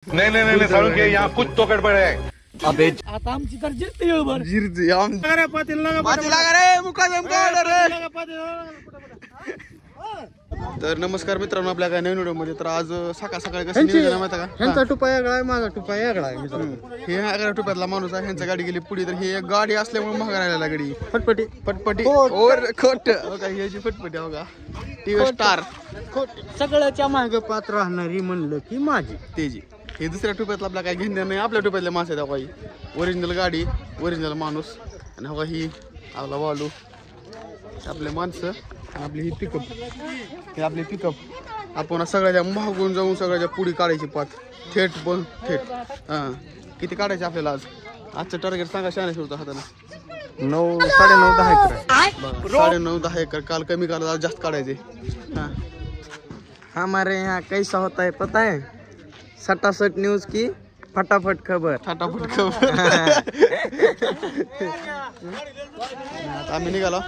नहीं नहीं नहीं सारुण के यहाँ कुछ तो गड़बड़ है। अबे आता आमची तर जिरते येळभर जिरते आम अरे पातील लागा रे मुकादम काढ रे. तर नमस्कार मित्रांनो, आपल्या काय नवीन व्हिडिओ मध्ये. तर आज सकाळ सकाळी कसं नियोजन माहिती का? ह्यांचा टुपा वेगळा आहे, माझा टुपा वेगळा आहे मित्रांनो. हे आगरा टोप्यातला माणूस आहे, ह्यांचा गाडी गेली पुढे. तर ही एक गाडी असल्यामुळे महाग राहिलेला गाडी फटफटी फटफटी और खोट ह्याची फटफटी बघा. टीव्ही स्टार सगळ्याच्या मागे पात्र राहणारी म्हणलं की माझी तेजी. हे दुसऱ्या टोप्यातला आपला काय घेणं नाही, आपल्या टोप्यातल्या माणसं आहेत. काही ओरिजिनल गाडी, ओरिजिनल माणूस. आणि हवा ही आपला वालू, आपले माणसं आणि आपली ही पिकअप. हे आपली पिकअप आपण सगळ्याच्या महागून जाऊन सगळ्याच्या पुढी काढायची पाच थेट पण थेट. हां किती काढायचे आपल्याला आज? आजचं टार्गेट सांगा शाने होतं हाताला. 9 9.5 10 एकर 9.5 10 एकर. काल कमी काल आज जास्त काढायचे. हां हमारे यहाँ कैसा होता है पता है? सटासट न्यूज की फटाफट खबर. फटाफट खबर. आता आम्ही निघालो,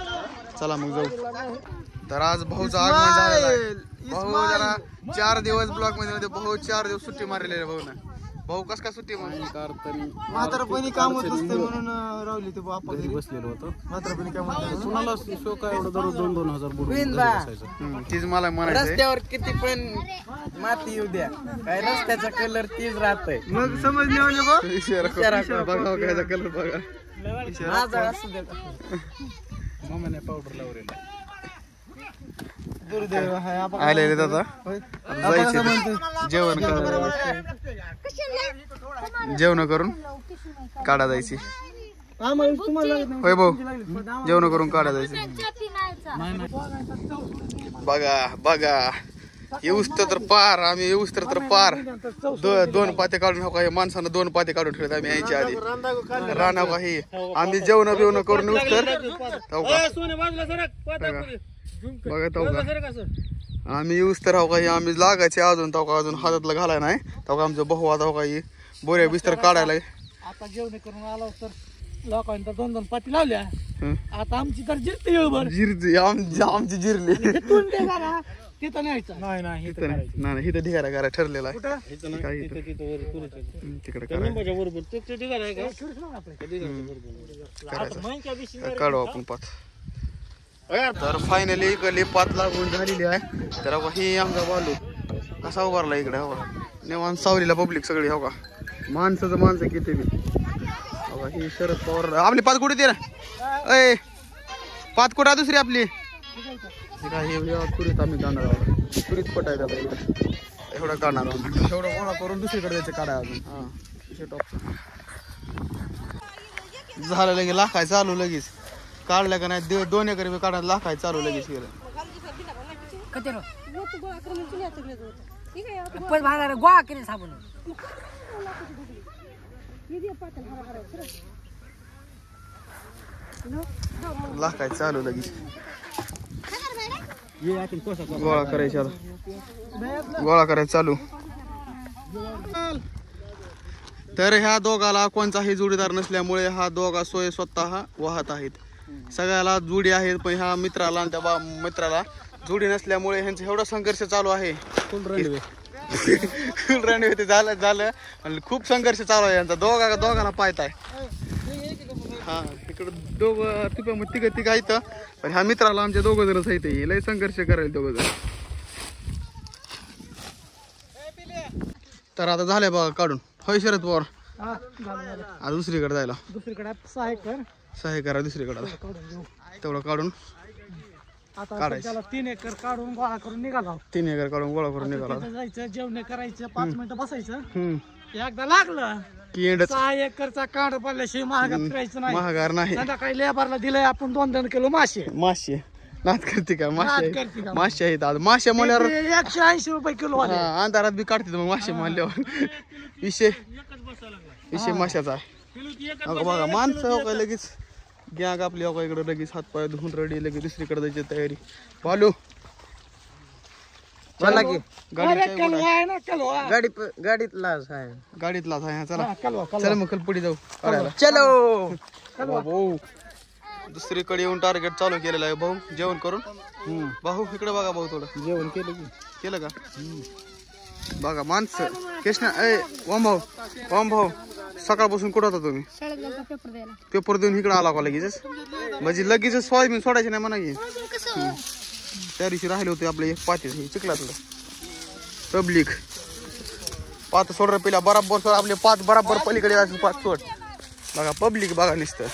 चला मग जाऊ. तर आज भाऊचं आगमन झालेलं आहे. भाऊ जरा 4 दिवस ब्लॉक मध्ये होते. भाऊ 4 दिवस सुट्टी मारलेली आहे भाऊ ना. भाऊ कस काय सुट्टी म्हातारपणी काम होत असते म्हणून रावली ते बापा घरी बसलेलो होतो. म्हातारपणी काम होत कुणाला शो काय एवढं दररोज 2-2 हजार बुडून तीच मला म्हणायचं. रस्त्यावर किती पण माती येऊ द्या, काय रस्त्याचा कलर तीच राहतोय. मग समजले बघा काय कलर बघा. माझा असू द्या मामाने पावडर लावलेला. दुर्दैव आहे आपण. आलेले दादा जायचे जेवण जेवण करून काढा जायची. आम्हाला तुम्हाला होय भाऊ, जेवण करून काढा जायची. बघा बघा येऊस तर पार, आम्ही येऊस तर पार 2 पाते काढून हो काही माणसानं 2 पाते काढून ठेवले आम्ही यायच्या आधी. राणा काही आम्ही जेवण बिवणं करून येऊस तर बघा आम्ही येऊस तर हो काही आम्ही लागायचे अजून अजून हातातला घालाय नाही. तेव्हा आमचं भाऊ आता हो काही बोऱ्या बिस्तर काढायला. आता जेवण करून आलो तर लोकांनी 2-2 पाती लावल्या. आता आमची तर जिरते येळभर जिरली आमची जिरली. तिथं न्यायचं नाही नाही नाही इथं ढिगारा करा ठरलेला आहे. तिकडे काढू आपण पाच. तर फायनली गली 5 लागून झालेली आहे. तर ही आमचा बालू कसा उभारला इकडे हवा निवांत सावलीला पब्लिक सगळी हो का. माणसं किती बी हो ही शरद पवार. आपली 5 कुठे ते ना अय 5 कुठं दुसरी आपली पुरीत आम्ही जाणार आहोत. पुरीत पटाय दादा इकडे एवढं काढणार आहोत. एवढं गोळा करून दुसरीकडे जायचं काढाय अजून. झालं लगेच लाखाय चालू लगेच काढल्या का नाही 2 एकर बी काढायला लाखाय चालू लगेच गेलं. लाखाय चालू लगेच गोळा करायचा. गोळा करायचं चालू. तर ह्या दोघाला कोणताही जोडीदार नसल्यामुळे हा दोघा सोय स्वतः वाहत आहेत. सगळ्याला जोडी आहेत पण ह्या मित्राला आणि त्या मित्राला जोडी नसल्यामुळे ह्यांचा एवढा संघर्ष चालू आहे. रणवे ते झालं आणि खूप संघर्ष चालू आहे यांचा. दोघांना पाहताय. हा इकडं दोघं तिघ आहेत पण ह्या मित्राला आमच्या 2 जणच आहेत. लय संघर्ष करायला 2 जण. तर आता झालंय बघा काढून. होय शरद पवार आता दुसरीकडे जायला. दुसरीकडे 6 एकर 6 एकर दुसरीकडे तेवढं काढून काढायचं. 3 एकर काढून गोळा करून निघाला. 3 एकर काढून गोळा करून निघाला. जायचं जेवण करायचं 5 मिनिटं बसायचं. एकदा लागलं की एंड 6 एकरचा काढ पडल्याशिवाय महागात फिरायचं नाही. महागार नाही. संध्याकाळी लेबरला दिलंय आपण 2-2 किलो मासे. नात करते का मासे आहेत आज. मासे म्हणल्यावर 180 रुपये किलो आले. अंधारात बी काढते मग मासे म्हणल्यावर विषय माशाचा आहे. बघा माणसं लगेच गॅग आपली इकडे लगेच हातपाय धुवून रेडी लगेच दुसरीकडे जायची तयारी. पालू चला की गाडीतलाच आहे. चला मग पुढे जाऊ. चलो दुसरीकडे येऊन टार्गेट चालू केलेलं आहे भाऊ जेवण करून. भाऊ इकडे बघा भाऊ थोडं जेवण केलं का बघा माणसं कृष्णा ओम भाऊ सकाळपासून कुठं होता तुम्ही? पेपर देऊन इकडे आला का लगेच? म्हणजे लगेच सोयाबीन सोडायचे नाही म्हणा की. त्या दिवशी राहिले होते आपले पाते चिखलातलं पब्लिक पात सोड पहिला बराबर सोड आपले पाच बराबर पलीकडे असेल पाच सोड. बघा पब्लिक बघा नुसतं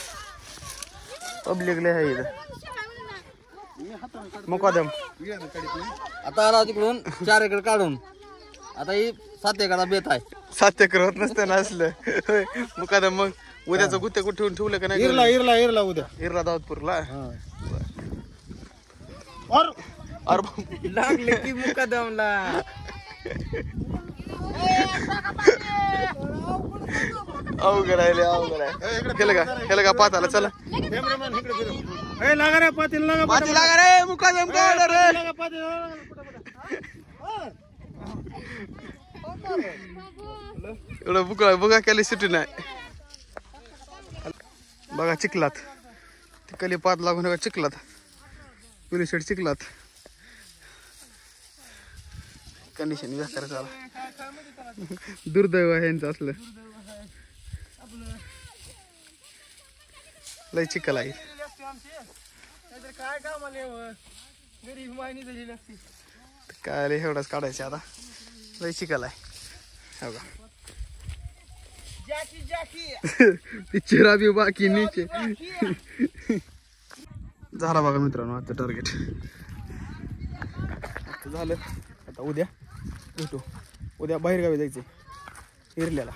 पब्लिक लय आहे इथं. मुकादम आता आला तिकडून 4 एकर काढून आता ही 7 एकरचा बेत आहे. 7 एकर होत नसतं ना असलं. मुकादम मग उद्याचं गुत्ते कुठे ठेवलं का नाही? इरला उद्या इरला दाऊदपूरला. अरे लागले की मुकादमला. अवघड आहे अवघड आहे. केलं का पाताला चला लागा रे पातील लागा पाती लागा रे मुकादम काढ रे. एवढं बुका केली सुटी नाही. बघा चिखलात कली पात लागून नका चिखलात पिली शेट चिखलात कंडिशन बेकार झाला. दुर्दैव आहे यांचं असलं. लय चिखल आहे. काय रे एवढंच काढायचं आता. लय चिखल आहे हो का. पिक्चर अभी बाकी नीचे. झाला बघा मित्रांनो आता टार्गेट झालं. आता उद्या भेटू. उद्या बाहेर गावी जायचं इरल्याला.